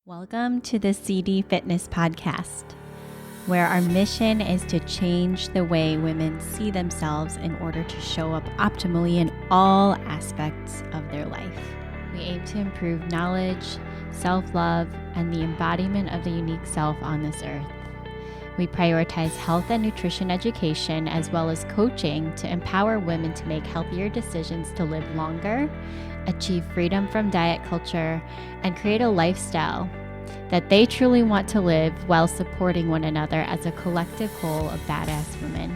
Welcome to the CD Fitness Podcast, where our mission is to change the way women see themselves in order to show up optimally in all aspects of their life. We aim to improve knowledge, self-love, and the embodiment of the unique self on this earth. We prioritize health and nutrition education as well as coaching to empower women to make healthier decisions to live longer, achieve freedom from diet culture, and create a lifestyle that they truly want to live while supporting one another as a collective whole of badass women.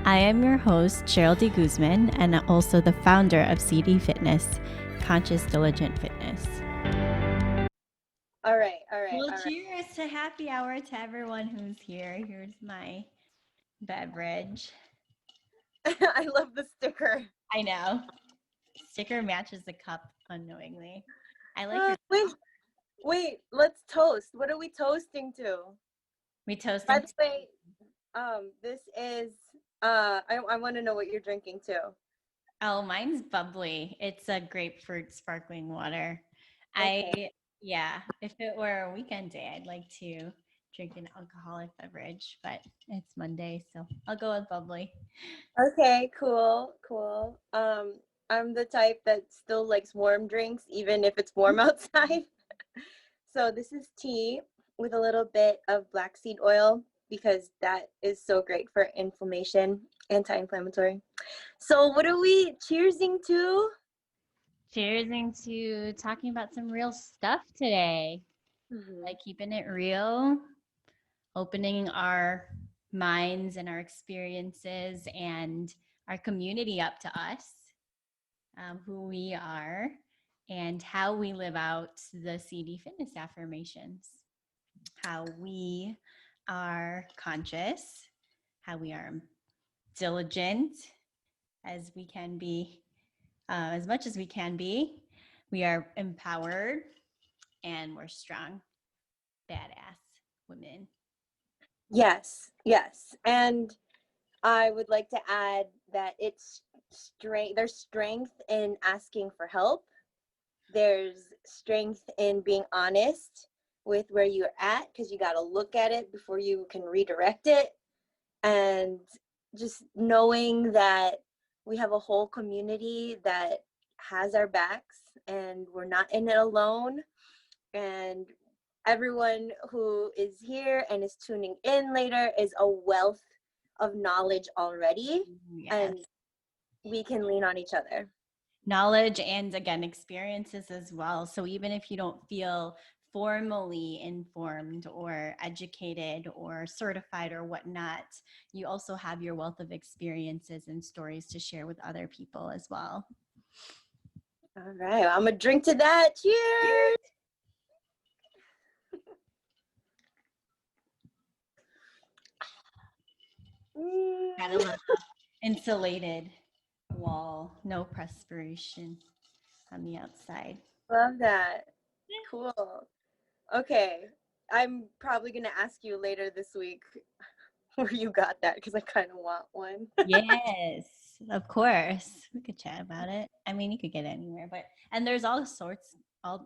I am your host, Cheryl D. Guzman, and also the founder of CD Fitness, Conscious Diligent Fitness. All right. Well, cheers to happy hour to everyone who's here. Here's my beverage. I love the sticker. I know. Sticker matches the cup unknowingly. I like your Wait, let's toast. What are we toasting to? We toasting. By the way, this is I want to know what you're drinking too. Oh, mine's bubbly. It's a grapefruit sparkling water. Okay. If it were a weekend day, I'd like to drink an alcoholic beverage, but it's Monday, so I'll go with bubbly. Okay, cool. I'm the type that still likes warm drinks, even if it's warm outside. So this is tea with a little bit of black seed oil because that is so great for inflammation, anti-inflammatory. So what are we cheersing to? Cheersing to talking about some real stuff today. Like keeping it real, opening our minds and our experiences and our community up to us, who we are, and how we live out the CD Fitness affirmations, how we are conscious, how we are diligent as we can be, as much as we can be. We are empowered and we're strong, badass women. Yes. And I would like to add that it's there's strength in asking for help. There's strength in being honest with where you're at, because you got to look at it before you can redirect it. And just knowing that we have a whole community that has our backs and we're not in it alone. And everyone who is here and is tuning in later is a wealth of knowledge already. Yes. And we can lean on each other. Knowledge and, again, experiences as well. So even if you don't feel formally informed or educated or certified or whatnot, you also have your wealth of experiences and stories to share with other people as well. All right, I'm gonna drink to that. Cheers. Gotta love insulated wall, no perspiration on the outside. Love that. Cool. Okay, I'm probably gonna ask you later this week where you got that, because I kind of want one. Yes, of course. We could chat about it. I mean, you could get it anywhere, and there's all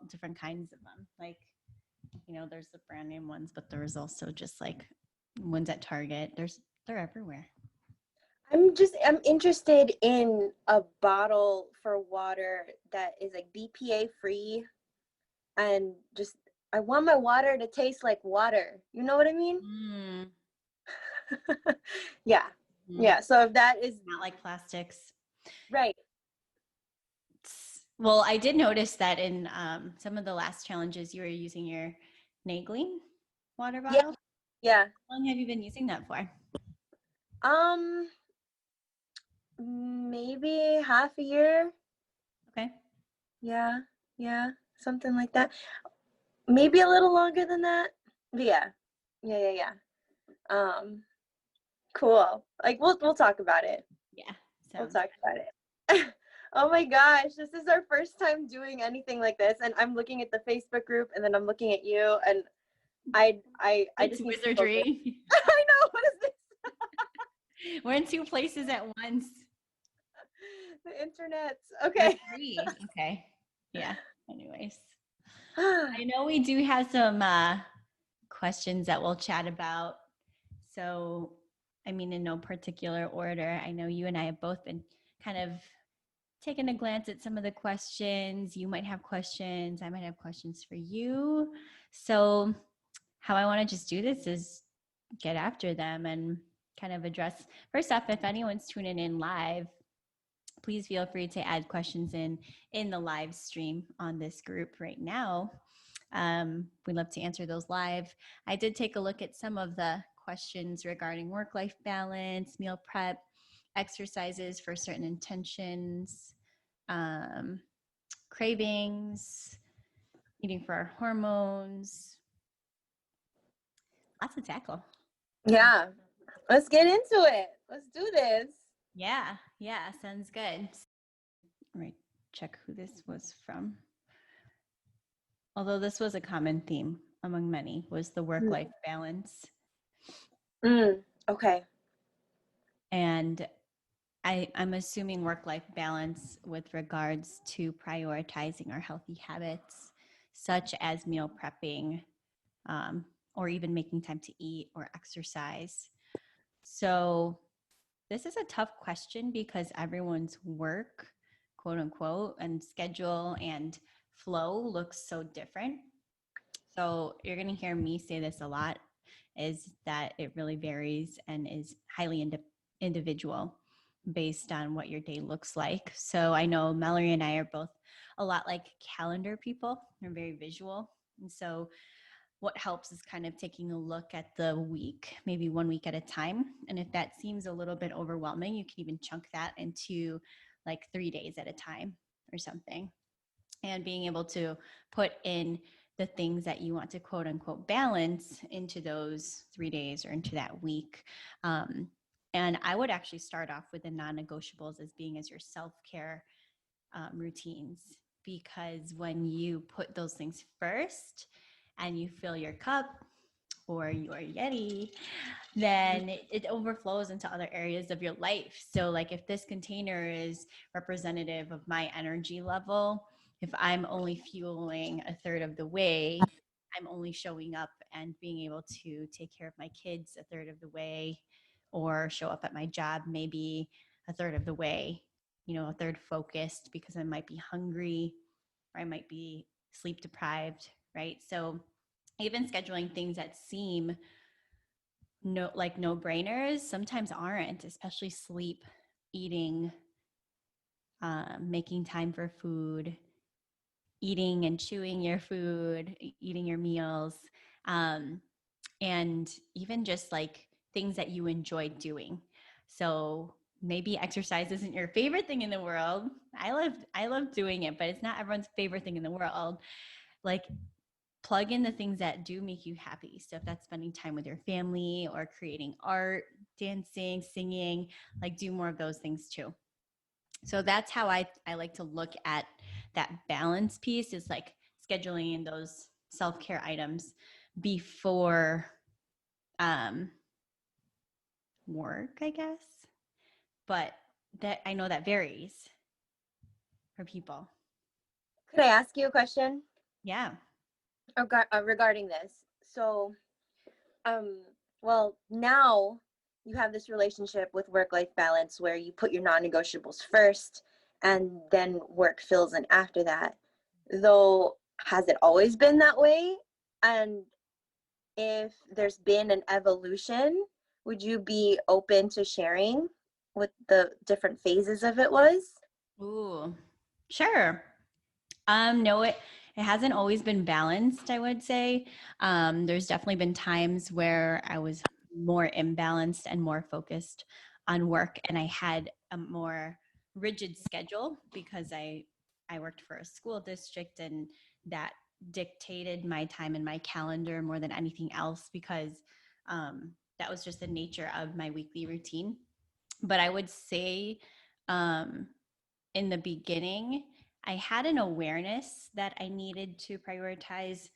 different kinds of them. Like, there's the brand name ones, but there's also just like ones at Target. They're everywhere. I'm interested in a bottle for water that is like BPA free, and just I want my water to taste like water. You know what I mean? Yeah. Yeah. So if that is not like plastics. Right. Well, I did notice that in some of the last challenges, you were using your Naegling water bottle. Yeah. How long have you been using that for? Maybe half a year. Okay. Yeah. Something like that. Maybe a little longer than that. But yeah. Cool. Like we'll talk about it. Yeah. We'll talk about it. Oh my gosh, this is our first time doing anything like this, and I'm looking at the Facebook group, and then I'm looking at you, and I just wizardry. I know, what is this? We're in two places at once. The internet. Okay. Okay. Yeah. Anyways. I know we do have some questions that we'll chat about. So, I mean, in no particular order, I know you and I have both been kind of taking a glance at some of the questions. You might have questions, I might have questions for you. So, how I want to just do this is get after them and kind of address. First off, if anyone's tuning in live, please feel free to add questions in the live stream on this group right now. We'd love to answer those live. I did take a look at some of the questions regarding work-life balance, meal prep, exercises for certain intentions, um, cravings, eating for our hormones. Lots to tackle. Yeah. Let's get into it. Let's do this. Yeah, sounds good. All right, check who this was from. Although this was a common theme among many, was the work-life balance. Okay. And I'm assuming work-life balance with regards to prioritizing our healthy habits, such as meal prepping, or even making time to eat or exercise. So this is a tough question because everyone's work, quote unquote, and schedule and flow looks so different. So you're going to hear me say this a lot, is that it really varies and is highly individual based on what your day looks like. So I know Melorie and I are both a lot like calendar people. They're very visual. And so what helps is kind of taking a look at the week, maybe 1 week at a time. And if that seems a little bit overwhelming, you can even chunk that into like 3 days at a time or something. And being able to put in the things that you want to quote unquote balance into those 3 days or into that week. And I would actually start off with the non-negotiables as being as your self-care routines, because when you put those things first and you fill your cup or your Yeti, then it overflows into other areas of your life. So, like if this container is representative of my energy level, if I'm only fueling a third of the way, I'm only showing up and being able to take care of my kids a third of the way, or show up at my job maybe a third of the way, a third focused because I might be hungry or I might be sleep deprived, right? So even scheduling things that seem no brainers sometimes aren't, especially sleep, eating, making time for food, eating and chewing your food, eating your meals, and even just like things that you enjoy doing. So maybe exercise isn't your favorite thing in the world. I love doing it, but it's not everyone's favorite thing in the world. Like plug in the things that do make you happy. So if that's spending time with your family or creating art, dancing, singing, like do more of those things too. So that's how I like to look at that balance piece, is like scheduling in those self-care items before work, I guess. But that I know that varies for people. Could I ask you a question? Yeah. Regarding this? So, um, well, now you have this relationship with work-life balance where you put your non-negotiables first and then work fills in after that. Though, has it always been that way? And if there's been an evolution, would you be open to sharing what the different phases of it was? Ooh, sure. No, it hasn't always been balanced, I would say. There's definitely been times where I was more imbalanced and more focused on work, and I had a more rigid schedule because I worked for a school district, and that dictated my time and my calendar more than anything else, because that was just the nature of my weekly routine. But I would say, um, in the beginning, I had an awareness that I needed to prioritize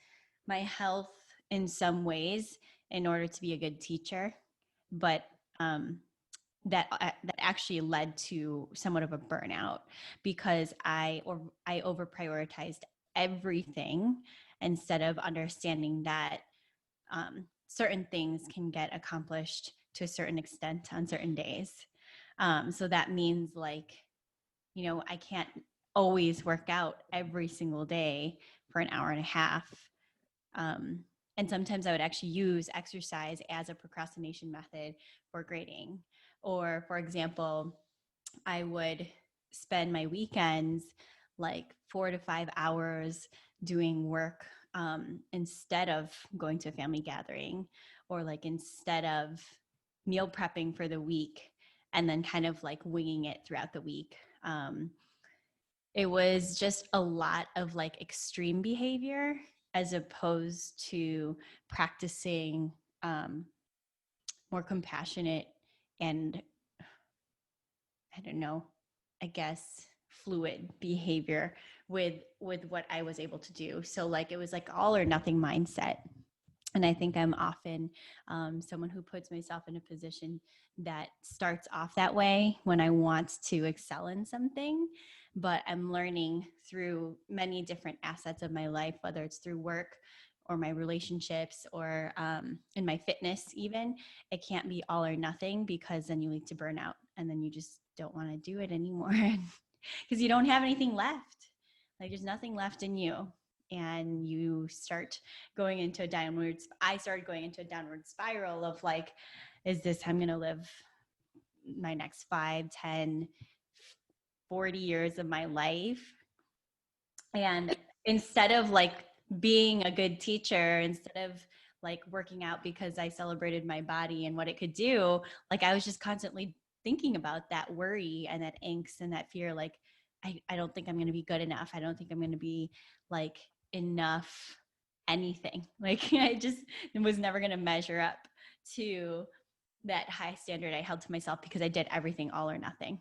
my health in some ways in order to be a good teacher, but that actually led to somewhat of a burnout because I over prioritized everything instead of understanding that certain things can get accomplished to a certain extent on certain days. So that means like, I can't always work out every single day for an hour and a half. And sometimes I would actually use exercise as a procrastination method for grading. Or, for example, I would spend my weekends like 4 to 5 hours doing work instead of going to a family gathering, or like instead of meal prepping for the week and then kind of like winging it throughout the week. It was just a lot of like extreme behavior as opposed to practicing more compassionate and, I don't know, I guess fluid behavior with what I was able to do. So like it was like all or nothing mindset. And I think I'm often someone who puts myself in a position that starts off that way when I want to excel in something. But I'm learning through many different assets of my life, whether it's through work or my relationships or in my fitness even. It can't be all or nothing, because then you lead to burnout and then you just don't want to do it anymore because you don't have anything left. Like there's nothing left in you. And you start going into I started going into a downward spiral of like, is this how I'm going to live my next 5, 10, 40 years of my life? And instead of like being a good teacher, instead of like working out because I celebrated my body and what it could do, like I was just constantly thinking about that worry and that angst and that fear. Like, I don't think I'm going to be good enough. I don't think I'm going to be like enough anything. Like I just was never going to measure up to that high standard I held to myself because I did everything all or nothing.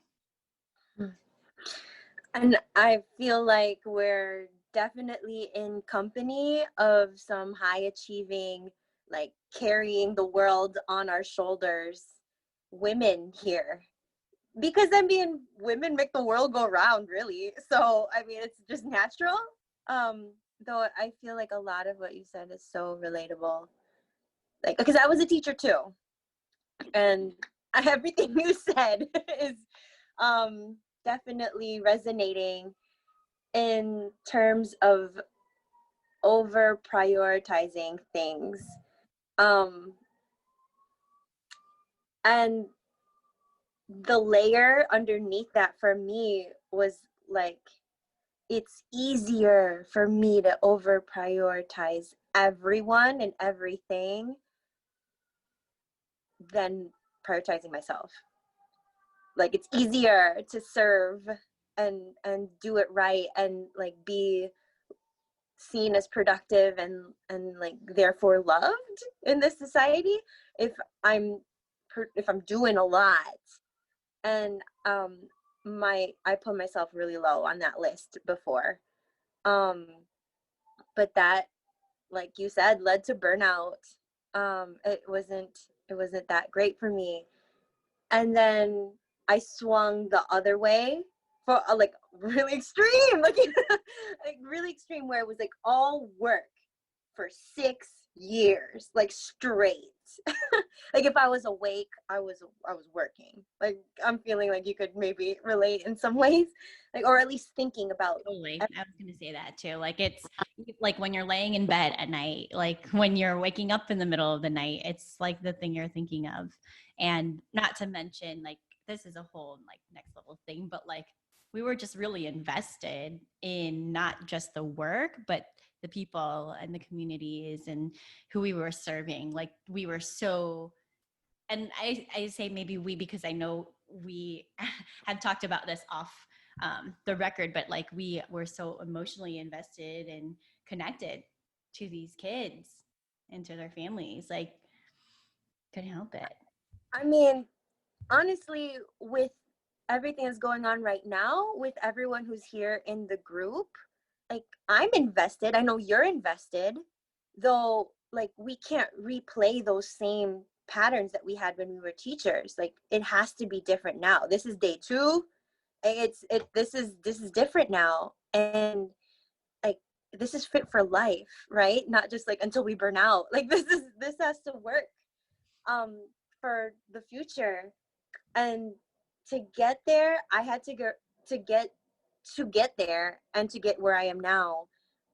And I feel like we're definitely in company of some high achieving, like carrying the world on our shoulders women here. Because I mean, women make the world go round, really. So, I mean, it's just natural. Though I feel like a lot of what you said is so relatable. Like, because I was a teacher too. And everything you said is definitely resonating in terms of over prioritizing things. And the layer underneath that for me was like, it's easier for me to over prioritize everyone and everything than prioritizing myself. Like it's easier to serve and do it right and like be seen as productive and like therefore loved in this society if I'm doing a lot. And I put myself really low on that list before, but that, like you said, led to burnout. It wasn't that great for me. And then I swung the other way for like really extreme, like, like really extreme, where it was like all work for 6 years, like straight. Like if I was awake, I was working. Like I'm feeling like you could maybe relate in some ways, like, or at least thinking about. Totally. I was going to say that too. Like it's like when you're laying in bed at night, like when you're waking up in the middle of the night, it's like the thing you're thinking of. And not to mention, like, this is a whole like next level thing, but like we were just really invested in not just the work, but the people and the communities and who we were serving. Like we were so, and I say maybe we, because I know we had talked about this off the record, but like we were so emotionally invested and connected to these kids and to their families. Like, couldn't help it. I mean, honestly, with everything that's going on right now, with everyone who's here in the group, like I'm invested. I know you're invested, though like we can't replay those same patterns that we had when we were teachers. Like it has to be different now. This is day 2. This is different now. And like this is fit for life, right? Not just like until we burn out. Like this has to work for the future. And to get there, I had to go to get there, and to get where I am now,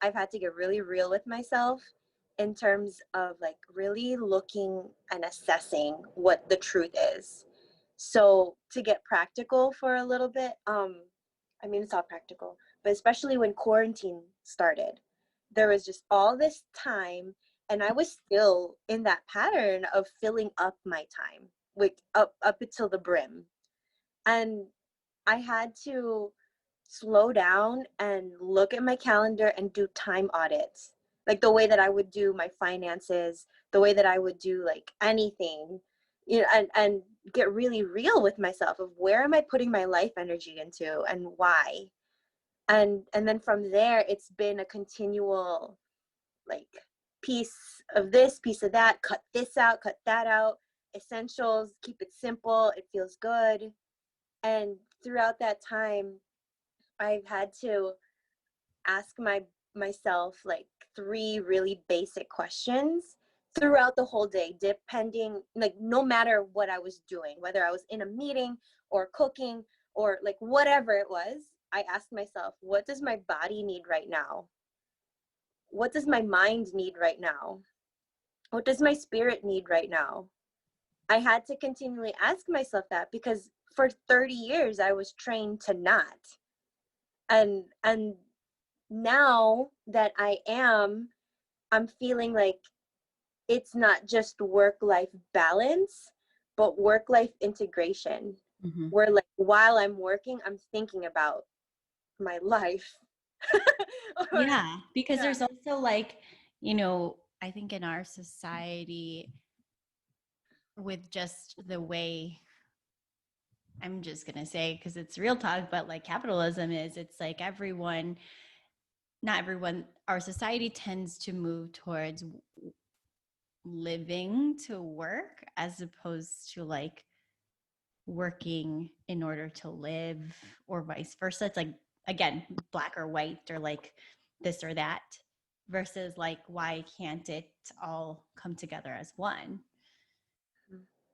I've had to get really real with myself in terms of like really looking and assessing what the truth is. So to get practical for a little bit, I mean, it's all practical, but especially when quarantine started, there was just all this time, and I was still in that pattern of filling up my time, like up until the brim. And I had to slow down and look at my calendar and do time audits, like the way that I would do my finances, the way that I would do like anything, you know, and get really real with myself of where am I putting my life energy into and why. And then from there, it's been a continual like piece of this, piece of that, cut this out, cut that out, essentials, keep it simple, it feels good. And throughout that time, I've had to ask myself like three really basic questions throughout the whole day, depending, like no matter what I was doing, whether I was in a meeting or cooking or like whatever it was. I asked myself, what does my body need right now? What does my mind need right now? What does my spirit need right now? I had to continually ask myself that, because for 30 years I was trained to not. And now that I'm feeling like it's not just work-life balance, but work-life integration. Mm-hmm. Where like while I'm working, I'm thinking about my life. Or, Yeah, because yeah. there's also like, you know, I think in our society, with just the way, I'm just going to say, because it's real talk, but like capitalism is, it's like everyone, not everyone, our society tends to move towards living to work as opposed to like working in order to live, or vice versa. It's like, again, black or white, or like this or that, versus like, why can't it all come together as one?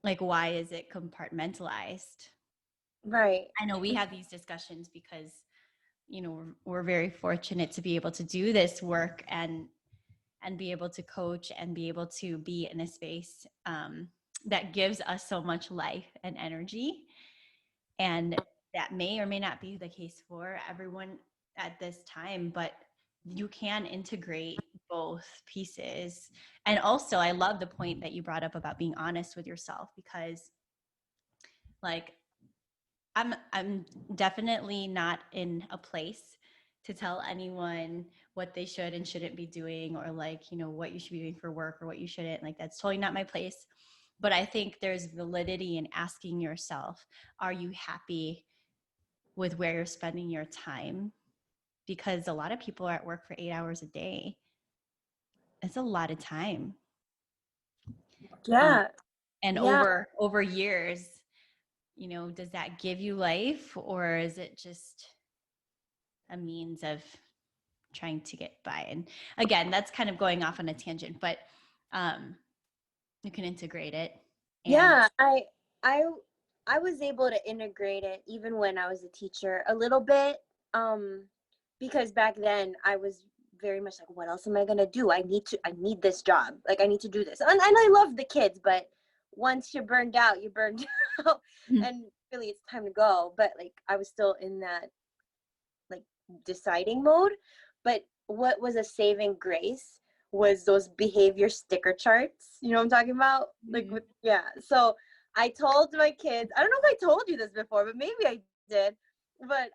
Like, why is it compartmentalized? Right. I know we have these discussions because, you know, we're very fortunate to be able to do this work and be able to coach and be able to be in a space that gives us so much life and energy. And that may or may not be the case for everyone at this time, but you can integrate both pieces. And also, I love the point that you brought up about being honest with yourself, because like I'm definitely not in a place to tell anyone what they should and shouldn't be doing, or like, you know, what you should be doing for work or what you shouldn't. Like, that's totally not my place. But I think there's validity in asking yourself, are you happy with where you're spending your time? Because a lot of people are at work for 8 hours a day. It's a lot of time. Um, Yeah. and Yeah. over years, you know, does that give you life, or is it just a means of trying to get by? And again, that's kind of going off on a tangent, but you can integrate it. And Yeah, I I was able to integrate it even when I was a teacher a little bit, um because back then I was very much like, what else am I going to do? I need this job. Like I need to do this. And I love the kids, but once you're burned out, you're burned out, and really it's time to go. But like I was still in that like deciding mode. But what was a saving grace was those behavior sticker charts. You know what I'm talking about? Like with, yeah. So I told my kids, I don't know if I told you this before, but maybe I did. But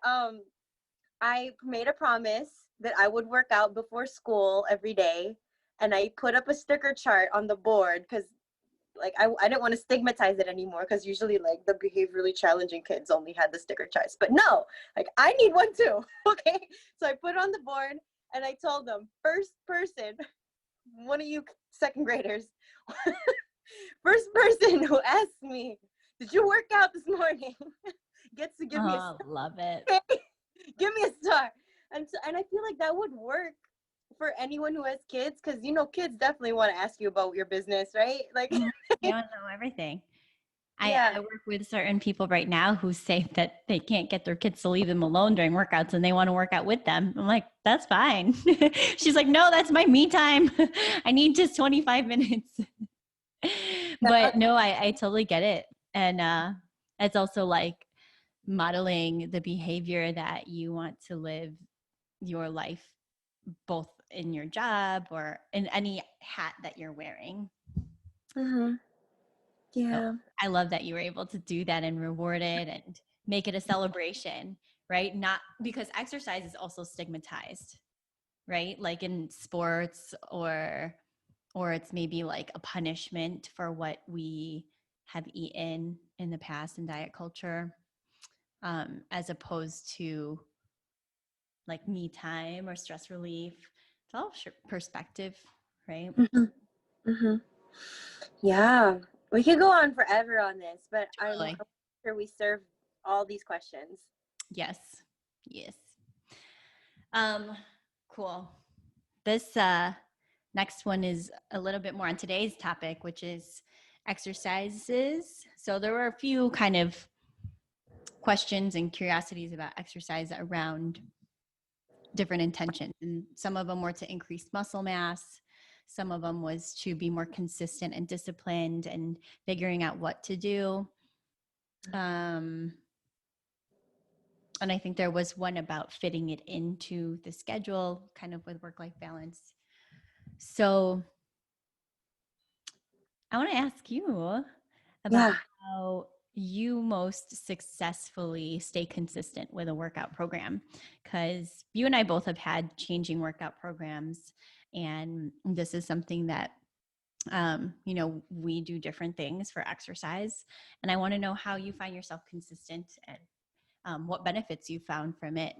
I made a promise that I would work out before school every day. And I put up a sticker chart on the board because like I didn't want to stigmatize it anymore, because usually like the behaviorally challenging kids only had the sticker charts, but no, like I need one too. Okay, so I put it on the board and I told them, first person, one of you second graders, first person who asked me, did you work out this morning, gets to give me a oh, love it. star. Give me a star. And so, and I feel like that would work for anyone who has kids, because kids definitely want to ask you about your business, right? Like, They want to know everything. yeah. I work with certain people right now who say that they can't get their kids to leave them alone during workouts and they want to work out with them. I'm like, that's fine. She's like, no, that's my me time. I need just 25 minutes. But no, I totally get it. And it's also like modeling the behavior that you want to live your life, both in your job or in any hat that you're wearing. Mm-hmm. So Yeah. I love that you were able to do that and reward it and make it a celebration, right? Not because exercise is also stigmatized, right? Like in sports or it's maybe like a punishment for what we have eaten in the past in diet culture, as opposed to like me time or stress relief. It's all perspective, right? Mm-hmm. Mm-hmm. Yeah. We could go on forever on this, but I'm Totally. sure we serve all these questions. Yes. Yes. Cool. This next one is a little bit more on today's topic, which is exercises. So there were a few kind of questions and curiosities about exercise around different intentions. And some of them were to increase muscle mass. Some of them was to be more consistent and disciplined and figuring out what to do. And I think there was one about fitting it into the schedule, kind of with work-life balance. So I want to ask you about how you most successfully stay consistent with a workout program, because you and I both have had changing workout programs, and this is something that we do different things for exercise, and I want to know how you find yourself consistent and what benefits you found from it.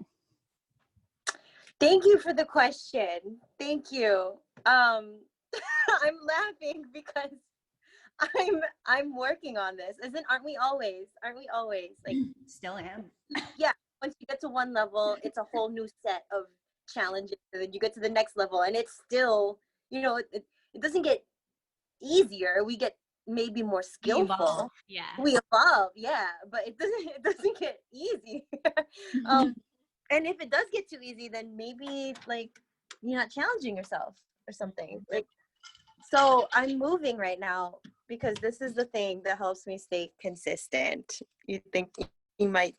Thank you for the question. Thank you. I'm laughing because I'm working on this. Aren't we always? Like, Still am. yeah, once you get to one level, it's a whole new set of challenges, and then you get to the next level and it's still, it doesn't get easier. We get maybe more skillful. We evolve, yeah, but it doesn't get easy. And if it does get too easy, then maybe like you're not challenging yourself or something. Like, so I'm moving right now because this is the thing that helps me stay consistent. You think you might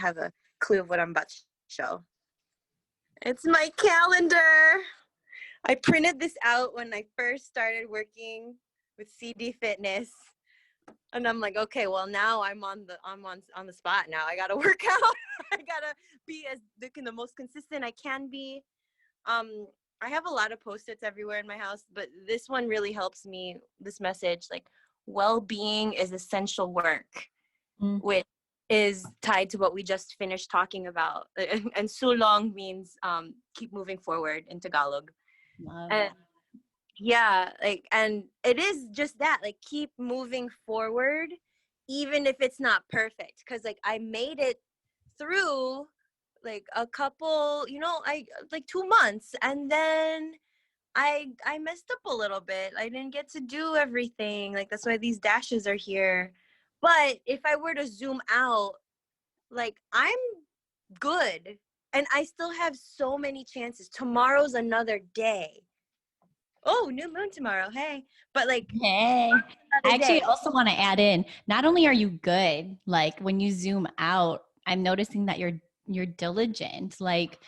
have a clue of what I'm about to show. It's my calendar. I printed this out when I first started working with CD Fitness. And I'm like, okay, well now I'm on the spot now. I gotta work out. I gotta be the most consistent I can be. I have a lot of Post-its everywhere in my house, but this one really helps me. This message, like, well-being is essential work, which is tied to what we just finished talking about. And sulong means keep moving forward in Tagalog. Love And that. yeah, like, and it is just that, like, keep moving forward, even if it's not perfect. Cause like I made it through like a couple, I like 2 months, and then I messed up a little bit. I didn't get to do everything. Like, that's why these dashes are here. But if I were to zoom out, like, I'm good. And I still have so many chances. Tomorrow's another day. Oh, new moon tomorrow. Hey. But like, hey, I actually also want to add in, not only are you good, like when you zoom out, I'm noticing that you're diligent. Like,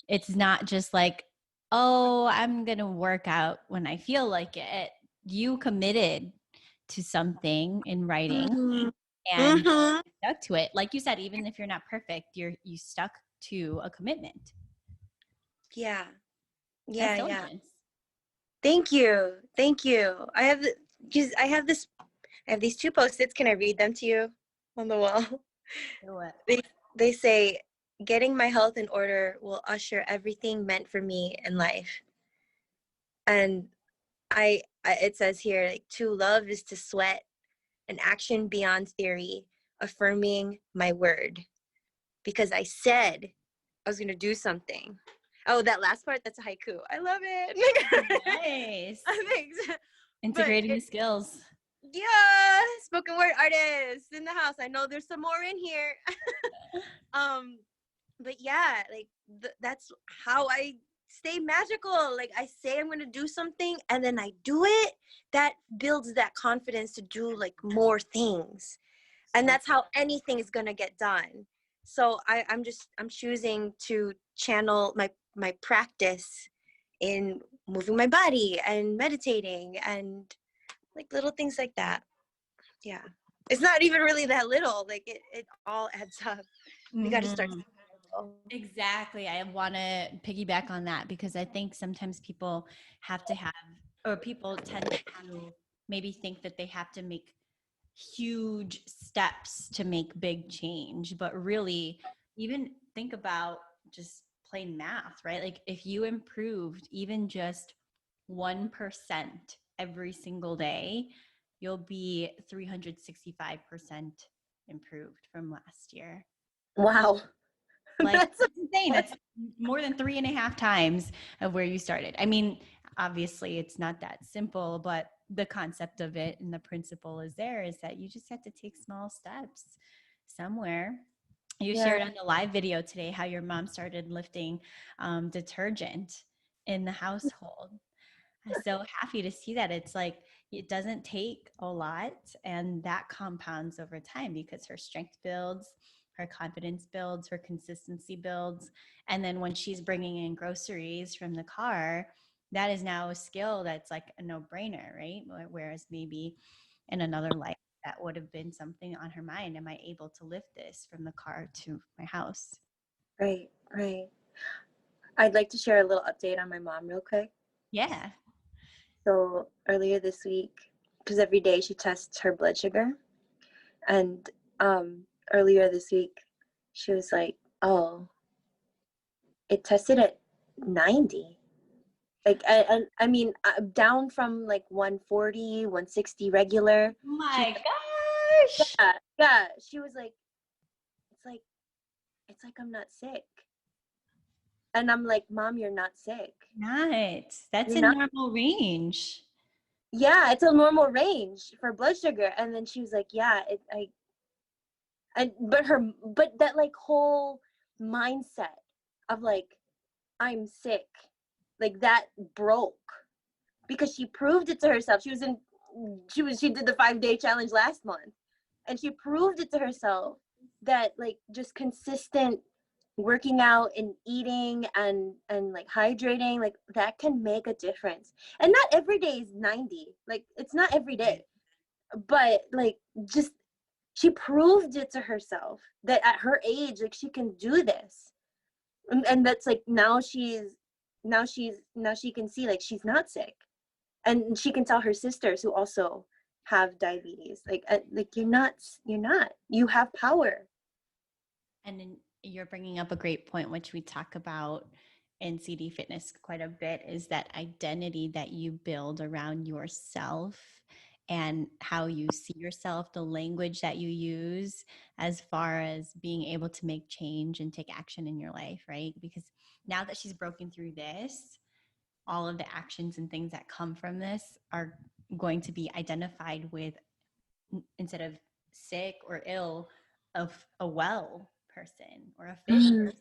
it's not just like, oh, I'm going to work out when I feel like it. You committed to something in writing and stuck to it. Like you said, even if you're not perfect, you stuck to a commitment. Yeah. That's diligence. Thank you. I have these 2 Post-its. Can I read them to you on the wall? They say, getting my health in order will usher everything meant for me in life. And it says here, like, to love is to sweat, an action beyond theory, affirming my word. Because I said I was going to do something. Oh, that last part, that's a haiku. I love it. Nice. Thanks. Integrating the skills. Yeah, spoken word artists in the house. I know there's some more in here. But yeah, like that's how I stay magical. Like I say I'm going to do something and then I do it. That builds that confidence to do like more things. And that's how anything is going to get done. So I'm choosing to channel my practice in moving my body and meditating and like little things like that. Yeah. It's not even really that little. Like it all adds up. We got to start. Exactly. I want to piggyback on that because I think sometimes people have to have, or people tend to maybe think that they have to make huge steps to make big change. But really, even think about just plain math, right? Like if you improved even just 1% every single day, you'll be 365% improved from last year. Wow. Like that's insane. That's more than 3.5 times of where you started. I mean, obviously it's not that simple, but the concept of it and the principle is there is that you just have to take small steps somewhere. You shared on the live video today how your mom started lifting detergent in the household. I'm so happy to see that. It's like it doesn't take a lot and that compounds over time because her strength builds, her confidence builds, her consistency builds. And then when she's bringing in groceries from the car, that is now a skill that's like a no-brainer, right? Whereas maybe in another life, that would have been something on her mind. Am I able to lift this from the car to my house? Right, right. I'd like to share a little update on my mom real quick. Yeah. So earlier this week, because every day she tests her blood sugar, and earlier this week, she was like, "Oh, it tested at 90." Like, I mean, down from like 140, 160 regular. My gosh. Yeah. She was like, it's like I'm not sick. And I'm like, Mom, you're not sick. Not. That's You're in not. normal range. Yeah, it's a normal range for blood sugar. And then she was like, yeah, but that like whole mindset of like, I'm sick, like that broke because she proved it to herself. She did the 5-day challenge last month and she proved it to herself that like just consistent working out and eating and like hydrating, like that can make a difference. And not every day is 90, like it's not every day, but like just she proved it to herself that at her age like she can do this. And that's like now she can see like she's not sick, and she can tell her sisters who also have diabetes like you have power. And then you're bringing up a great point, which we talk about in CD Fitness quite a bit, is that identity that you build around yourself and how you see yourself, the language that you use as far as being able to make change and take action in your life, right? Because now that she's broken through this, all of the actions and things that come from this are going to be identified with, instead of sick or ill, of a well person or a fit person.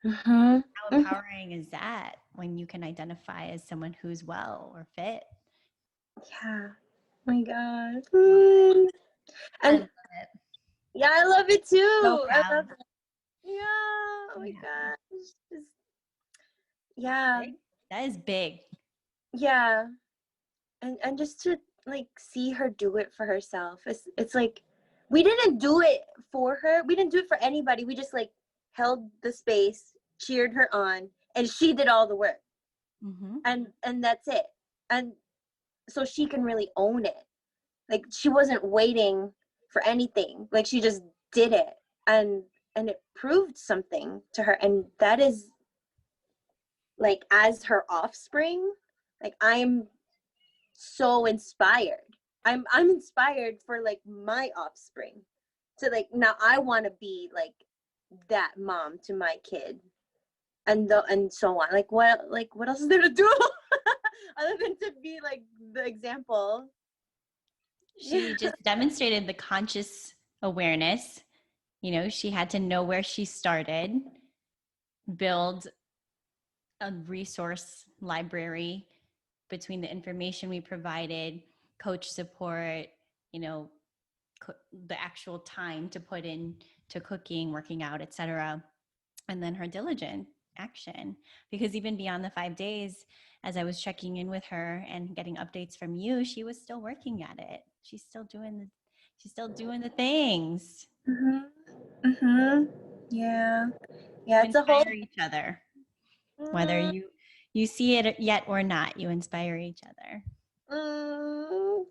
Mm-hmm. How empowering is that when you can identify as someone who's well or fit? Yeah. Oh my God. I And love it. yeah, I love it too. So I proud. love it. Yeah. Oh my gosh. Yeah. That is big. Yeah. And just to like see her do it for herself. It's like we didn't do it for her. We didn't do it for anybody. We just like held the space, cheered her on, and she did all the work. Mm-hmm. And that's it. And so she can really own it. Like she wasn't waiting for anything. Like she just did it. And it proved something to her. And that is like as her offspring, like I'm so inspired. I'm inspired for like my offspring to like now I want to be like that mom to my kid. and so on. Like what else is there to do other than to be like the example? She just demonstrated the conscious awareness. You know, she had to know where she started, build a resource library between the information we provided, coach support, you know, the actual time to put in to cooking, working out, etc. And then her diligent action. Because even beyond the 5 days, as I was checking in with her and getting updates from you, she was still working at it. She's still doing the things. Mhm. Mhm. Yeah. Yeah, You it's a whole. inspire each other. Whether Mm, you see it yet or not, you inspire each other.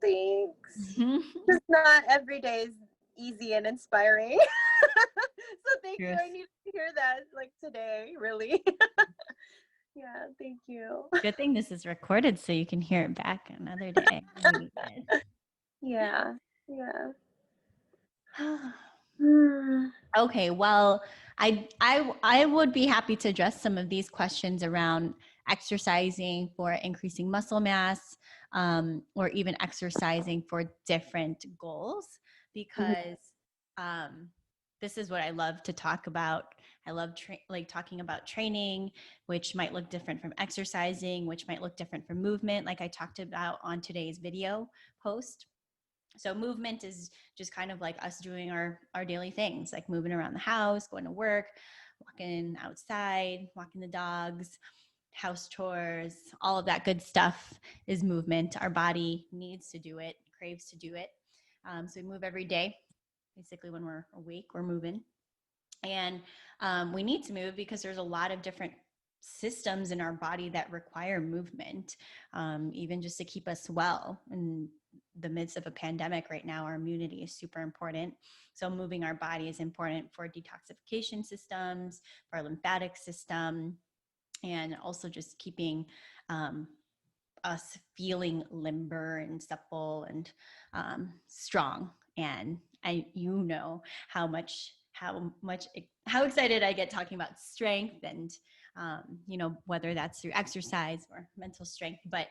thanks. Just not every day is easy and inspiring. So thank you. Truth. I need to hear that like today, really. Yeah, thank you. Good thing this is recorded so you can hear it back another day. Yeah. Yeah. Okay, well, I would be happy to address some of these questions around exercising for increasing muscle mass, or even exercising for different goals, because this is what I love to talk about. I love talking about training, which might look different from exercising, which might look different from movement, like I talked about on today's video post. So movement is just kind of like us doing our daily things, like moving around the house, going to work, walking outside, walking the dogs, house chores, all of that good stuff is movement. Our body needs to do it, craves to do it. So we move every day. Basically, when we're awake, we're moving. And we need to move because there's a lot of different systems in our body that require movement, even just to keep us well. In the midst of a pandemic right now, our immunity is super important. So moving our body is important for detoxification systems, for our lymphatic system, and also just keeping us feeling limber and supple and strong. And you know how excited I get talking about strength and you know, whether that's through exercise or mental strength, but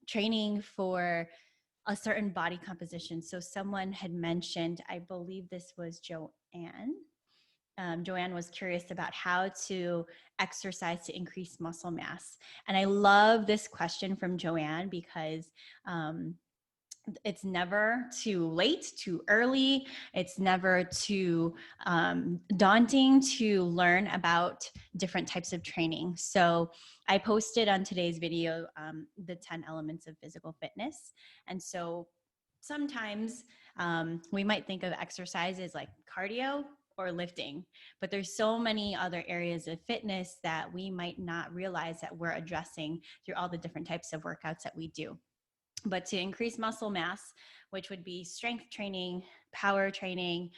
training for a certain body composition. So someone had mentioned, I believe this was Joanne. Joanne was curious about how to exercise to increase muscle mass. And I love this question from Joanne because it's never too late, too early. It's never too daunting to learn about different types of training. So I posted on today's video the 10 elements of physical fitness. And so sometimes we might think of exercise as like cardio or lifting, but there's so many other areas of fitness that we might not realize that we're addressing through all the different types of workouts that we do. But to increase muscle mass, which would be strength training, power training,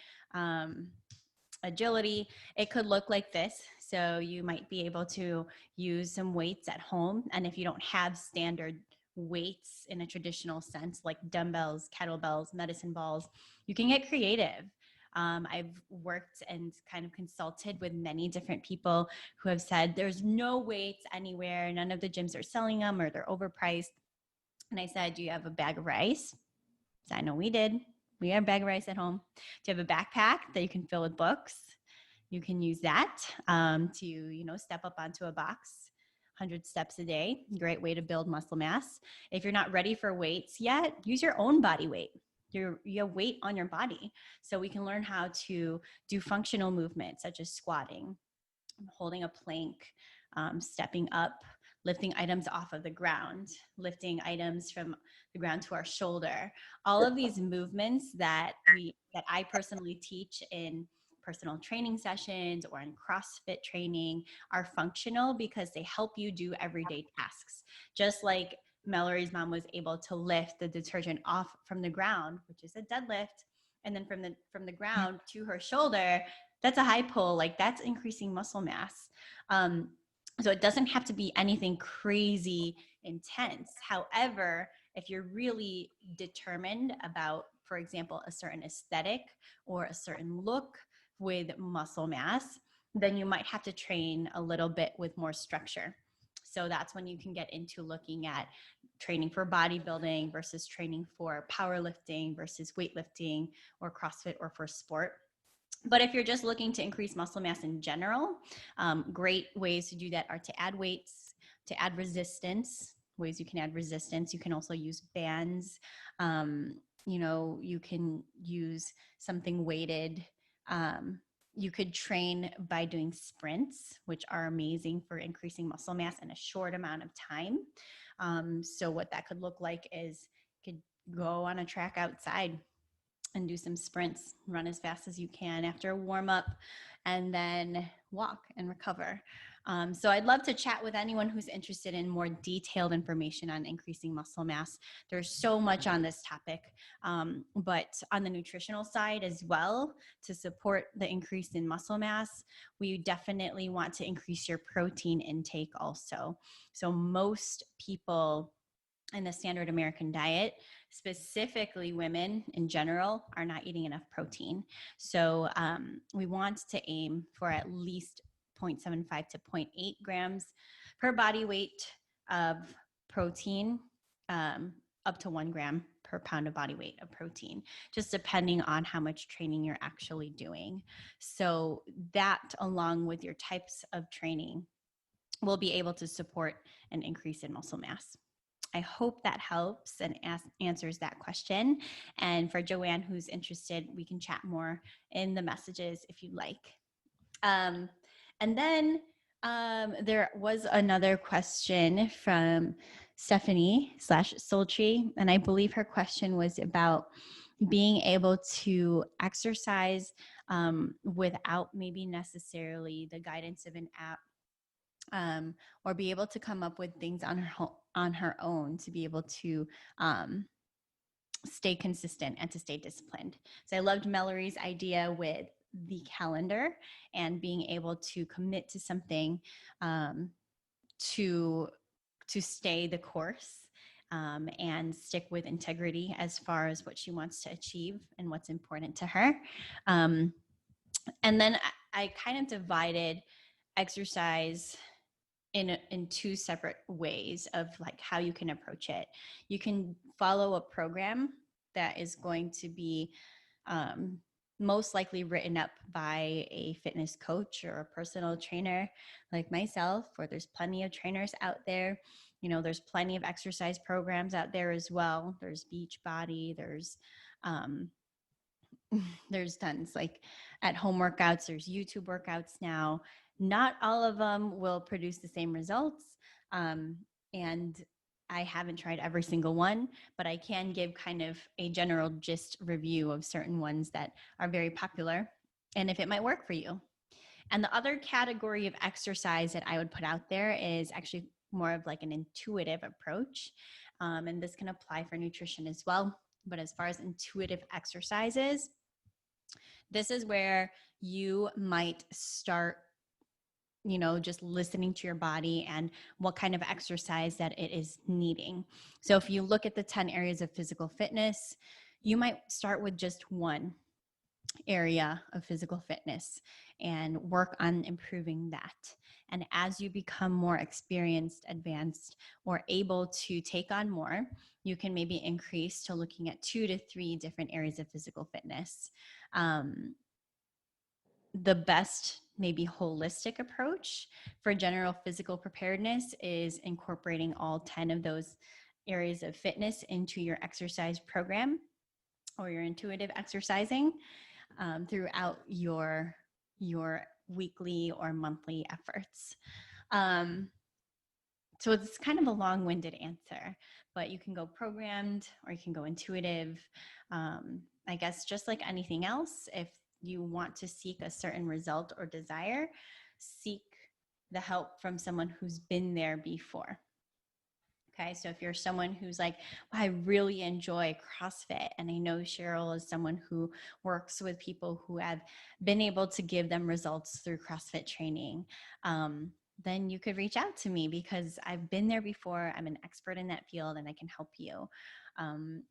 agility, it could look like this. So you might be able to use some weights at home. And if you don't have standard weights in a traditional sense, like dumbbells, kettlebells, medicine balls, you can get creative. I've worked and kind of consulted with many different people who have said there's no weights anywhere. None of the gyms are selling them or they're overpriced. And I said, do you have a bag of rice? So I know we did. We have a bag of rice at home. Do you have a backpack that you can fill with books? You can use that to, you know, step up onto a box. 100 steps a day, great way to build muscle mass. If you're not ready for weights yet, use your own body weight. You have weight on your body. So we can learn how to do functional movements such as squatting, holding a plank, stepping up, lifting items off of the ground, lifting items from the ground to our shoulder. All of these movements that I personally teach in personal training sessions or in CrossFit training are functional because they help you do everyday tasks. Just like Melorie's mom was able to lift the detergent off from the ground, which is a deadlift, and then from the ground to her shoulder, that's a high pull. Like that's increasing muscle mass. So it doesn't have to be anything crazy intense. However, if you're really determined about, for example, a certain aesthetic or a certain look with muscle mass, then you might have to train a little bit with more structure. So that's when you can get into looking at training for bodybuilding versus training for powerlifting versus weightlifting or CrossFit or for sport. But if you're just looking to increase muscle mass in general, great ways to do that are to add weights, to add resistance. Ways you can add resistance. You can also use bands. You can use something weighted. You could train by doing sprints, which are amazing for increasing muscle mass in a short amount of time. So what that could look like is you could go on a track outside and do some sprints, run as fast as you can after a warm up, and then walk and recover. So I'd love to chat with anyone who's interested in more detailed information on increasing muscle mass. There's so much on this topic, but on the nutritional side as well, to support the increase in muscle mass, we definitely want to increase your protein intake also. So most people in the standard American diet, specifically women in general, are not eating enough protein. So we want to aim for at least 0.75 to 0.8 grams per body weight of protein, up to 1 gram per pound of body weight of protein, just depending on how much training you're actually doing. So that, along with your types of training, will be able to support an increase in muscle mass. I hope that helps and answers that question. And for Joanne, who's interested, we can chat more in the messages if you'd like. And then there was another question from Stephanie/Sultry, and I believe her question was about being able to exercise without maybe necessarily the guidance of an app, or be able to come up with things on her own to be able to stay consistent and to stay disciplined. So I loved Melorie's idea with the calendar and being able to commit to something to stay the course, and stick with integrity as far as what she wants to achieve and what's important to her. And then I kind of divided exercise in two separate ways of like how you can approach it. You can follow a program that is going to be most likely written up by a fitness coach or a personal trainer like myself, or there's plenty of trainers out there. There's plenty of exercise programs out there as well. There's Beachbody, there's tons, like at home workouts, there's YouTube workouts now. Not all of them will produce the same results. And I haven't tried every single one, but I can give kind of a general gist review of certain ones that are very popular and if it might work for you. And the other category of exercise that I would put out there is actually more of like an intuitive approach. And this can apply for nutrition as well. But as far as intuitive exercises, this is where you might start, just listening to your body and what kind of exercise that it is needing. So if you look at the 10 areas of physical fitness, you might start with just one area of physical fitness and work on improving that. And as you become more experienced, advanced, or able to take on more, you can maybe increase to looking at 2 to 3 different areas of physical fitness. The best, maybe holistic approach for general physical preparedness is incorporating all 10 of those areas of fitness into your exercise program or your intuitive exercising throughout your weekly or monthly efforts. So it's kind of a long-winded answer, but you can go programmed or you can go intuitive. I guess just like anything else, if you want to seek a certain result or desire, seek the help from someone who's been there before. Okay, so if you're someone who's like, well, I really enjoy CrossFit, and I know Cheryl is someone who works with people who have been able to give them results through CrossFit training, then you could reach out to me because I've been there before. I'm an expert in that field and I can help you.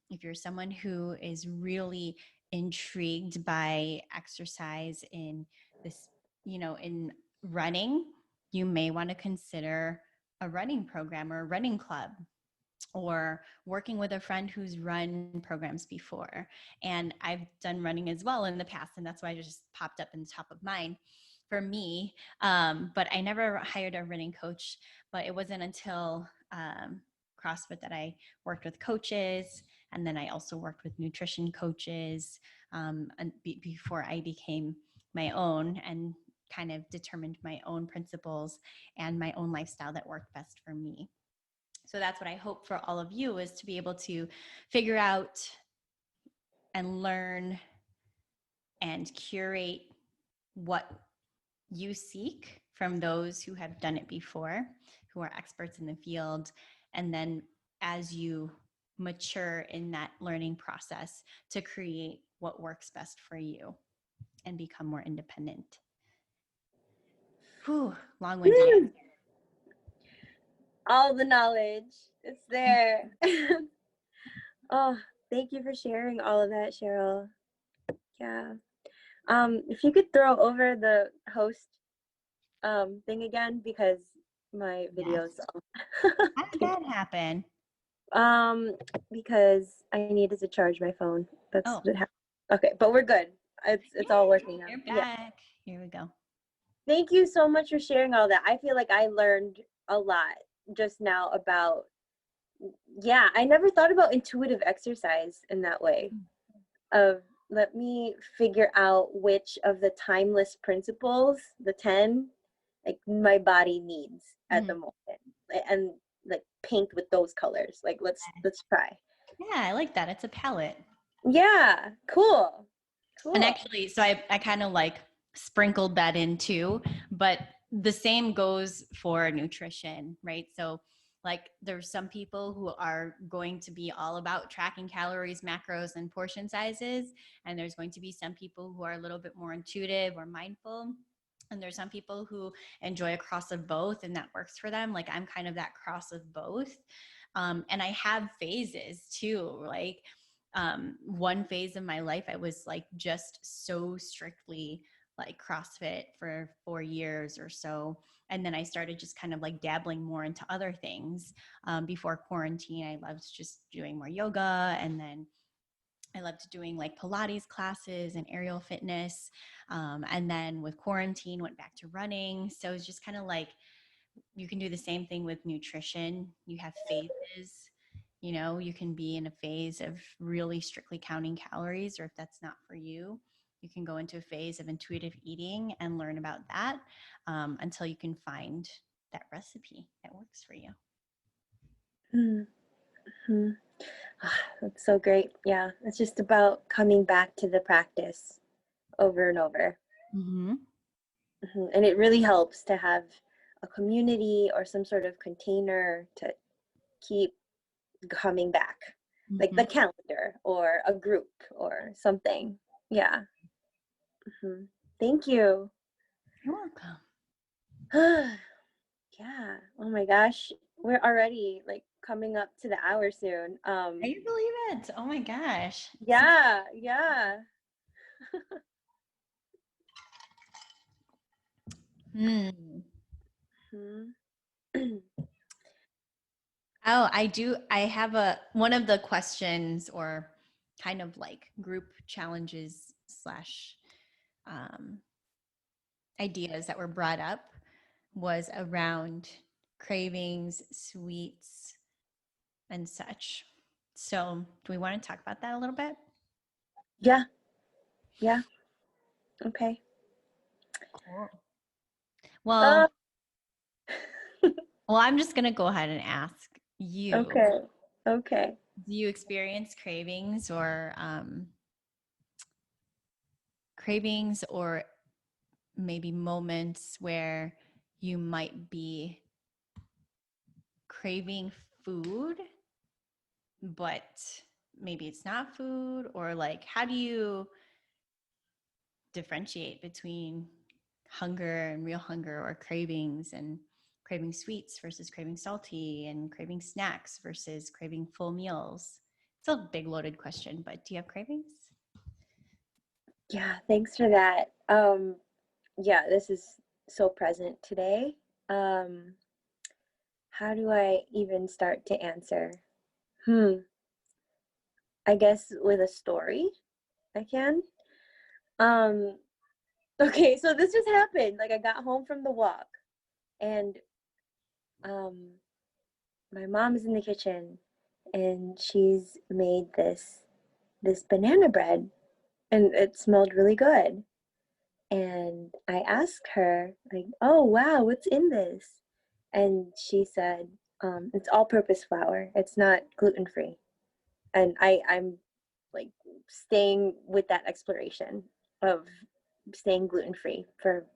If you're someone who is really intrigued by exercise in this, in running, you may want to consider a running program or a running club, or working with a friend who's run programs before. And I've done running as well in the past, and that's why it just popped up in the top of mind for me. But I never hired a running coach, but it wasn't until CrossFit that I worked with coaches. And then I also worked with nutrition coaches before I became my own and kind of determined my own principles and my own lifestyle that worked best for me. So that's what I hope for all of you, is to be able to figure out and learn and curate what you seek from those who have done it before, who are experts in the field. And then as you mature in that learning process, to create what works best for you and become more independent. Whew, long-winded. All the knowledge, it's there. Oh, thank you for sharing all of that, Cheryl. Yeah. If you could throw over the host thing again, because my video's Yes. off. How did that happen? Because I needed to charge my phone. That's Oh, what happened. Okay, but we're good. It's all working now. you're Yeah. back. Here we go. Thank you so much for sharing all that. I feel like I learned a lot just now about, yeah, I never thought about intuitive exercise in that way. Of, let me figure out which of the timeless principles, the 10, like my body needs at the moment, and like paint with those colors. Like let's try. Yeah, I like that. It's a palette. Yeah, cool. And actually, so I kind of like sprinkled that in too, but the same goes for nutrition, right? So like there's some people who are going to be all about tracking calories, macros, and portion sizes. And there's going to be some people who are a little bit more intuitive or mindful. And there's some people who enjoy a cross of both, and that works for them. Like I'm kind of that cross of both. And I have phases too. Like one phase of my life, I was like just so strictly like CrossFit for 4 years or so. And then I started just kind of like dabbling more into other things. Before quarantine, I loved just doing more yoga. And then I loved doing like Pilates classes and aerial fitness. And then with quarantine, went back to running. So it's just kind of like, you can do the same thing with nutrition. You have phases. You can be in a phase of really strictly counting calories, or if that's not for you, you can go into a phase of intuitive eating and learn about that until you can find that recipe that works for you. Mm-hmm. That's so great. Yeah, it's just about coming back to the practice over and over. Mm-hmm. Mm-hmm. And it really helps to have a community or some sort of container to keep coming back, like the calendar or a group or something. Yeah. Mm-hmm. Thank you. You're welcome. Yeah. Oh my gosh. We're already like coming up to the hour soon. Can you believe it? Oh my gosh. Yeah. Yeah. Oh, I do. I have one of the questions, or kind of like group challenges slash ideas that were brought up, was around cravings, sweets, and such. So, do we want to talk about that a little bit? Yeah. Yeah. Okay. Cool. Well, I'm just going to go ahead and ask you. Okay. Do you experience cravings or maybe moments where you might be craving food, but maybe it's not food? Or like, how do you differentiate between hunger and real hunger, or cravings, and craving sweets versus craving salty, and craving snacks versus craving full meals? It's a big loaded question, but do you have cravings? Yeah, thanks for that. yeah, this is so present today. How do I even start to answer? I guess with a story, I can. Um, okay, so this just happened. Like I got home from the walk and um my mom is in the kitchen and she's made this banana bread and it smelled really good. And I asked her, like, oh wow, what's in this? And she said, it's all purpose flour. It's not gluten free. And I'm like staying with that exploration of staying gluten free for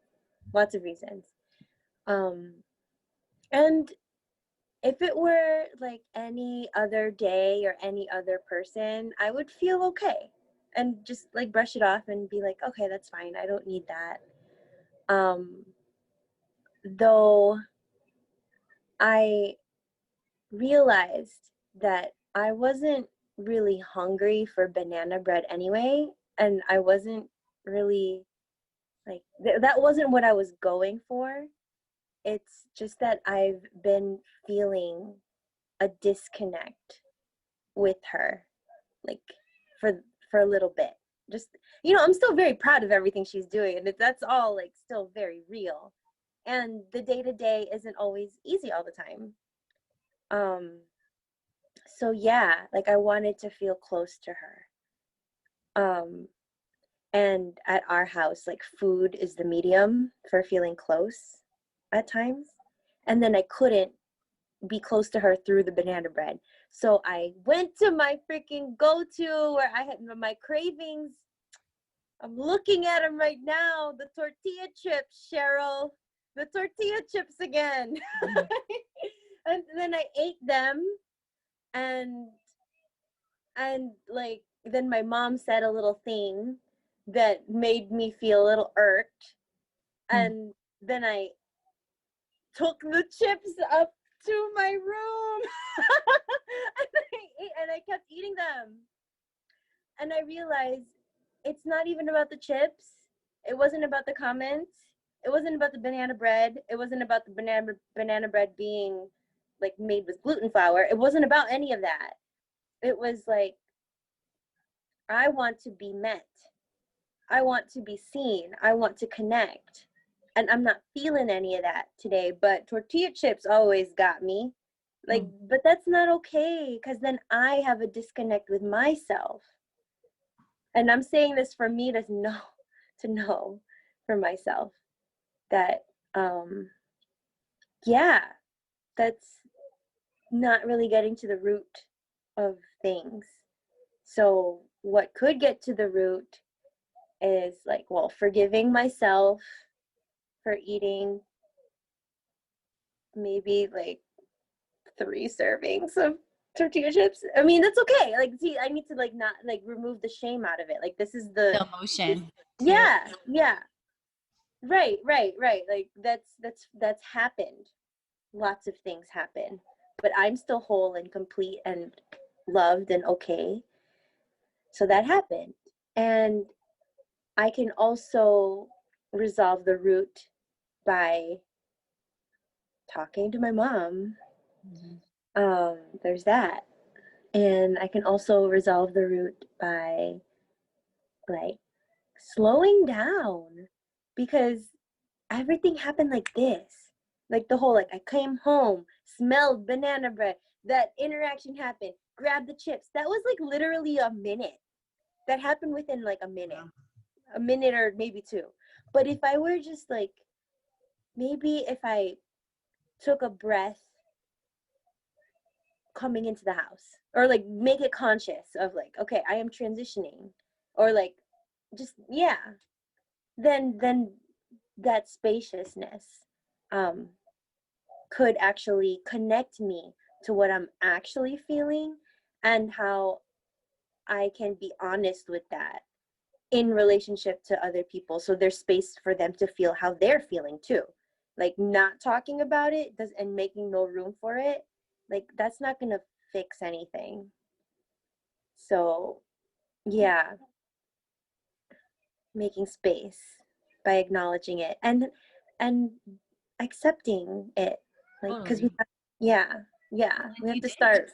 lots of reasons. Um, and if it were like any other day or any other person, I would feel okay and just like brush it off and be like, okay, that's fine. I don't need that. Though I realized that I wasn't really hungry for banana bread anyway, and I wasn't really like that wasn't what I was going for. It's just that I've been feeling a disconnect with her, like for for a little bit. Just I'm still very proud of everything she's doing, and that's all like still very real. And the day to day isn't always easy all the time. So yeah, like I wanted to feel close to her. And at our house, like food is the medium for feeling close at times. And then I couldn't be close to her through the banana bread. So I went to my freaking go-to where I had my cravings. I'm looking at them right now. The tortilla chips, Cheryl. The tortilla chips again. And then I ate them and like then my mom said a little thing that made me feel a little irked. And then I took the chips up to my room and I kept eating them. And I realized it's not even about the chips. It wasn't about the comments. It wasn't about the banana bread. It wasn't about the banana bread being like made with gluten flour. It wasn't about any of that. It was like I want to be met. I want to be seen. I want to connect. And I'm not feeling any of that today, but tortilla chips always got me. Like, but that's not okay because then I have a disconnect with myself. And I'm saying this for me to know for myself that, yeah, that's not really getting to the root of things. So, what could get to the root is like, well, forgiving myself for eating maybe like 3 servings of tortilla chips. I mean, that's okay. Like, see, I need to like not like remove the shame out of it. Like, this is The emotion. yeah, yeah. Right. Like that's happened. Lots of things happen, but I'm still whole and complete and loved and okay. So that happened. And I can also resolve the root by talking to my mom. There's that. And I can also resolve the root by like slowing down because everything happened like this. Like the whole, like I came home, smelled banana bread, that interaction happened, grabbed the chips. That was like literally a minute. That happened within like a minute or maybe 2. But if I were just like, maybe if I took a breath coming into the house or like make it conscious of like, okay, I am transitioning or like, just, yeah, then that spaciousness um could actually connect me to what I'm actually feeling and how I can be honest with that in relationship to other people. So there's space for them to feel how they're feeling too. Like not talking about it does and making no room for it, like that's not gonna fix anything. So yeah, making space. by acknowledging it and accepting it, like, because Totally. yeah, Well, we have you to did. start.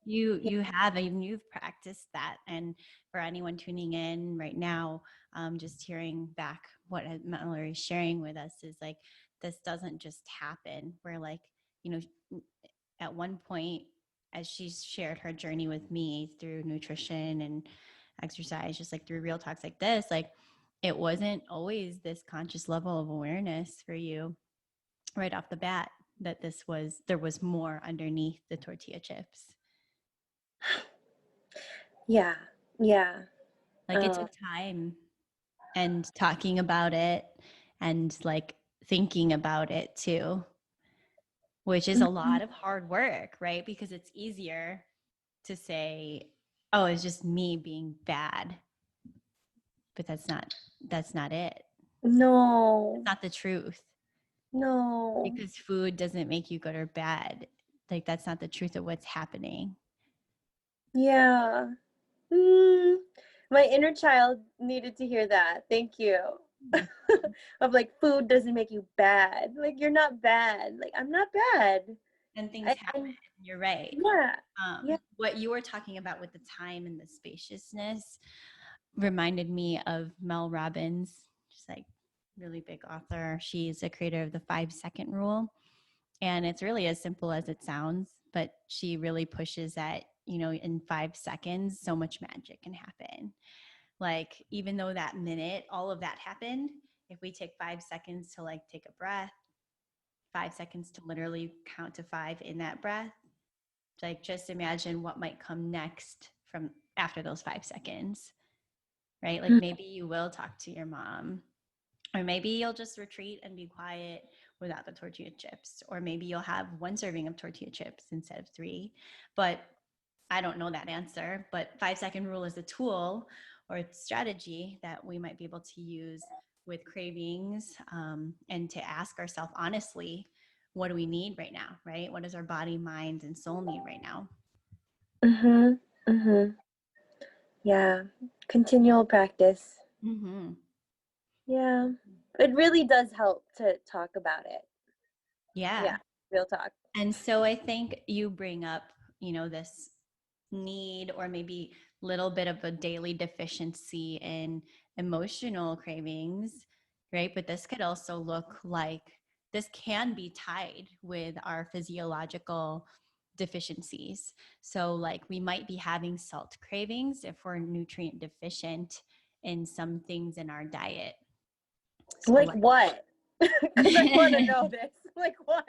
Yeah. You have, and you've practiced that. And for anyone tuning in right now, just hearing back what Melorie is sharing with us is like, this doesn't just happen. We're like, you know, at one point, as she's shared her journey with me through nutrition and exercise, just like through real talks like this, like it wasn't always this conscious level of awareness for you right off the bat that there was more underneath the tortilla chips. Yeah. Yeah. Like it took time and talking about it and like thinking about it too, which is a lot of hard work, right? Because it's easier to say, oh, it's just me being bad. But that's not it. No. It's not the truth. No. Because food doesn't make you good or bad. Like that's not the truth of what's happening. Yeah. Mm. My inner child needed to hear that. Thank you. Of like, food doesn't make you bad. Like, you're not bad. Like, I'm not bad. And things happen. You're right. Yeah. Yeah. What you were talking about with the time and the spaciousness reminded me of Mel Robbins. She's like really big author. She's a creator of the 5-second rule. And it's really as simple as it sounds, but she really pushes that, you know, in 5 seconds, so much magic can happen. Like, even though that minute, all of that happened, if we take 5 seconds to like take a breath, 5 seconds to literally count to 5 in that breath, like just imagine what might come next from after those 5 seconds, right? Like maybe you will talk to your mom, or maybe you'll just retreat and be quiet without the tortilla chips, or maybe you'll have 1 serving of tortilla chips instead of 3. But I don't know that answer, but 5-second rule is a tool or a strategy that we might be able to use with cravings, and to ask ourselves honestly, what do we need right now, right? What does our body, mind, and soul need right now? Mhm. Mhm. Yeah. Continual practice. Mm-hmm. Yeah. It really does help to talk about it. Yeah. Yeah. Real talk. And so I think you bring up, you know, this need or maybe little bit of a daily deficiency in emotional cravings, right? But this could also look like this can be tied with our physiological deficiencies. So like we might be having salt cravings if we're nutrient deficient in some things in our diet. So Like like what? Because I want to know this. Like what?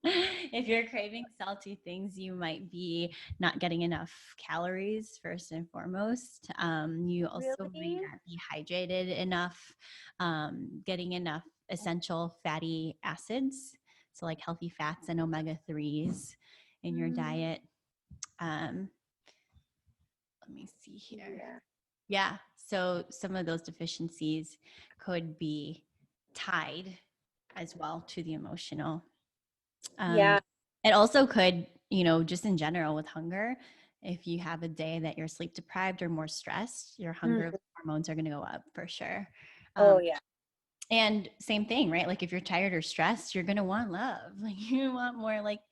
if you're craving salty things, you might be not getting enough calories, first and foremost. You also may Really? not be hydrated enough, getting enough essential fatty acids, so like healthy fats and omega-3s in your diet. Let me see here. Yeah. Yeah, so some of those deficiencies could be tied as well to the emotional. Yeah. It also could, you know, just in general with hunger, if you have a day that you're sleep deprived or more stressed, your hunger Mhm. hormones are going to go up for sure. Oh yeah. And same thing, right? Like if you're tired or stressed, you're going to want love. Like you want more like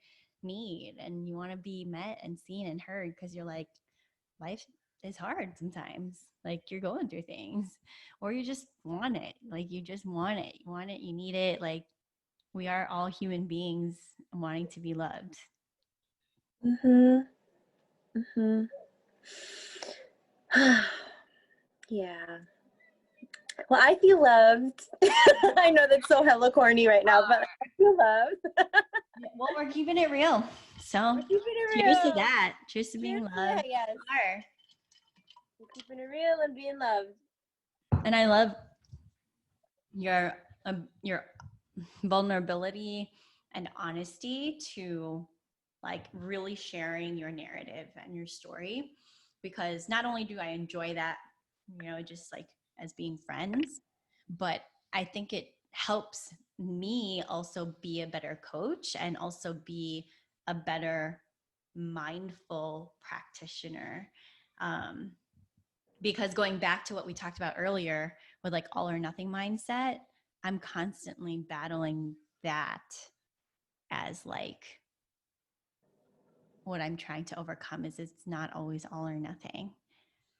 need, and you want to be met and seen and heard because you're like, life is hard sometimes. Like you're going through things, or you just want it. Like you just want it. You want it. You need it. Like we are all human beings wanting to be loved. Mhm. Mhm. Yeah. Well, I feel loved. I know that's so hella corny right now, but I feel loved. Well, we're keeping it real. So We're keeping it cheers to real. that. Cheers to Cheers being to loved. that, yes. We're keeping it real and being loved. And I love your vulnerability and honesty to like really sharing your narrative and your story, because not only do I enjoy that, you know, just like as being friends, but I think it helps me also be a better coach and also be a better mindful practitioner, um, because going back to what we talked about earlier with like all or nothing mindset, I'm constantly battling that as like what I'm trying to overcome is it's not always all or nothing.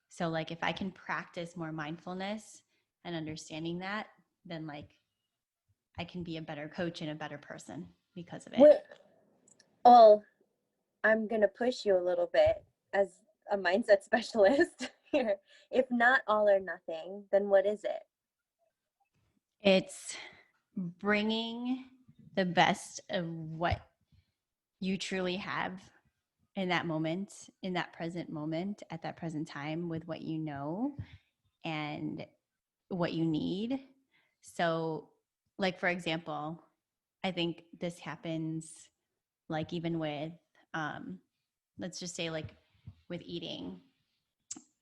So like if I can practice more mindfulness and understanding that, then like I can be a better coach and a better person because of it. Well, I'm going to push you a little bit as a mindset specialist here. If not all or nothing, then what is it? It's bringing the best of what you truly have in that moment, in that present moment, at that present time with what you know and what you need. So, like, for example, I think this happens like even with, let's just say, like with eating,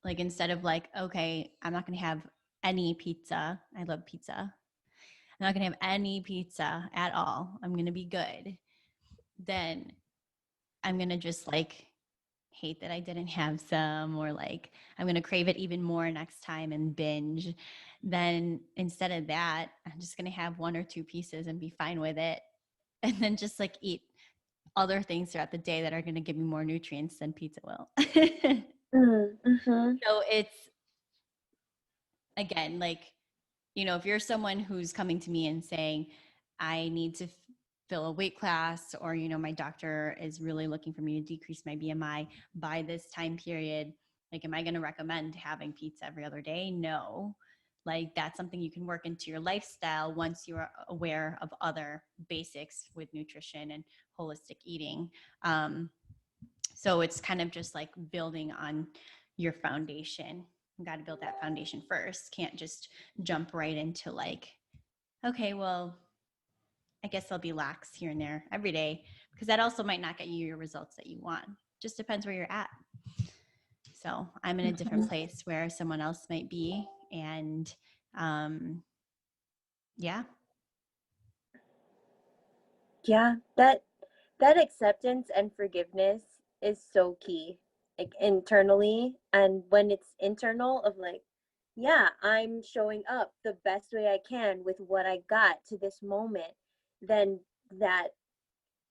like instead of like, okay, I'm not going to have any pizza. I love pizza. I'm not going to have any pizza at all. I'm going to be good. Then I'm going to just like hate that I didn't have some, or like I'm going to crave it even more next time and binge. Then instead of that, I'm just going to have one or two pieces and be fine with it. And then just like eat other things throughout the day that are going to give me more nutrients than pizza will. Mm-hmm. So it's, again, like, you know, if you're someone who's coming to me and saying, I need to fill a weight class, or, you know, my doctor is really looking for me to decrease my BMI by this time period, like, am I going to recommend having pizza every other day? No. Like, that's something you can work into your lifestyle once you are aware of other basics with nutrition and holistic eating. So it's kind of just like building on your foundation. You got to build that foundation first. Can't just jump right into like, okay, well, I guess I'll be lax here and there every day, because that also might not get you your results that you want. Just depends where you're at. So I'm in a different place where someone else might be. And yeah. Yeah, that acceptance and forgiveness is so key, like internally. And when it's internal, of like, yeah, I'm showing up the best way I can with what I got to this moment, then that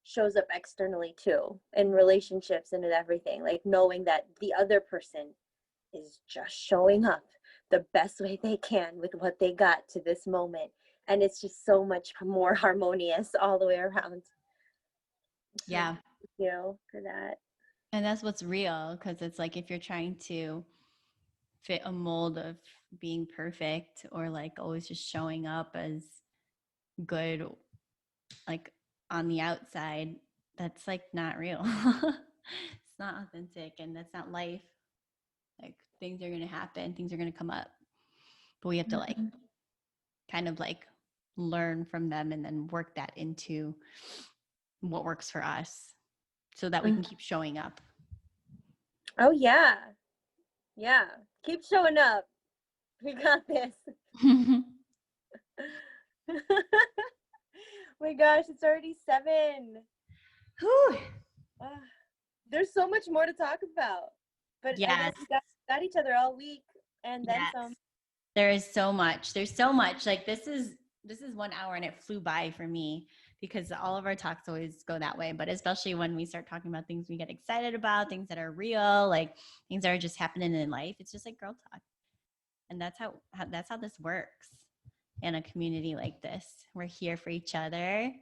shows up externally too, in relationships and in everything. Like knowing that the other person is just showing up the best way they can with what they got to this moment. And it's just so much more harmonious all the way around. So Yeah. thank you for that. And that's what's real, because it's like if you're trying to fit a mold of being perfect, or like always just showing up as good, like on the outside, that's like not real. It's not authentic, and that's not life. Like things are going to happen, things are going to come up, but we have to like kind of like learn from them and then work that into what works for us so that we can keep showing up. Oh yeah. Yeah. Keep showing up. We got this. My gosh, it's already 7. Whew. There's so much more to talk about. But I Yes. guess we got each other all week and then Yes. some. There is so much. There's so much. Like this is 1 hour and it flew by for me, because all of our talks always go that way. But especially when we start talking about things we get excited about, things that are real, like things that are just happening in life, it's just like girl talk. And that's how this works in a community like this. We're here for each other.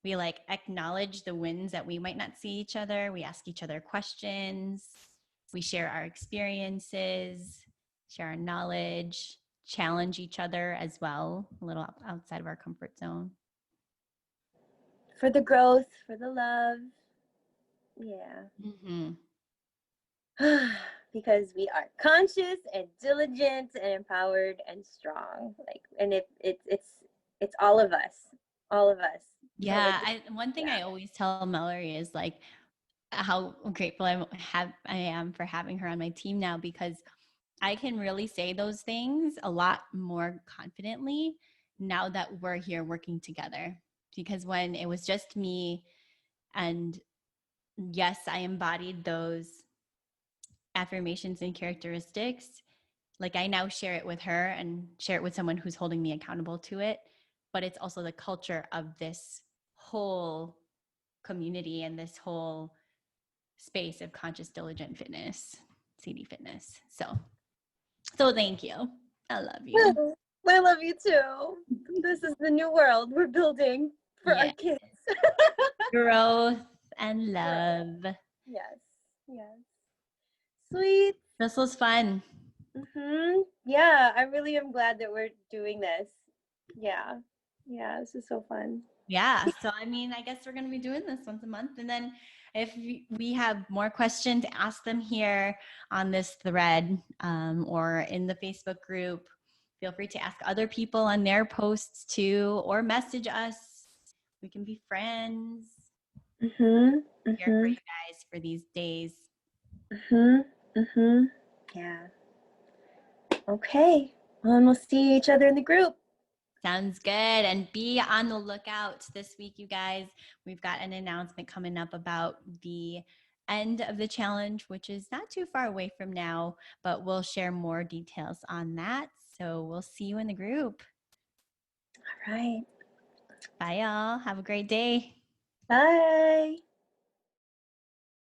We like acknowledge the wins that we might not see each other. We ask each other questions. We share our experiences, share our knowledge, challenge each other as well, a little outside of our comfort zone. For the growth, for the love. Yeah. Mm-hmm. Because we are conscious and diligent and empowered and strong. Like, and it's all of us. All of us. Yeah. So like, One thing I always tell Melorie is like how grateful I am for having her on my team now, because I can really say those things a lot more confidently now that we're here working together. Because when it was just me, and yes, I embodied those affirmations and characteristics, Like I now share it with her and share it with someone who's holding me accountable to it. But it's also the culture of this whole community and this whole space of conscious, diligent fitness, CD fitness. So thank you. I love you. I love you too. This is the new world we're building for our kids. Growth and love. Yes. Yes. Sweet. This was fun. Yeah, I really am glad that we're doing this. Yeah. Yeah, this is so fun. Yeah. So, I mean, I guess we're going to be doing this once a month. And then if we have more questions, ask them here on this thread or in the Facebook group. Feel free to ask other people on their posts too, or message us. We can be friends. Here for you guys for these days. Yeah. Okay. Well, and we'll see each other in the group. Sounds good. And be on the lookout this week, you guys. We've got an announcement coming up about the end of the challenge, which is not too far away from now, but we'll share more details on that. So we'll see you in the group. All right. Bye, y'all. Have a great day. Bye.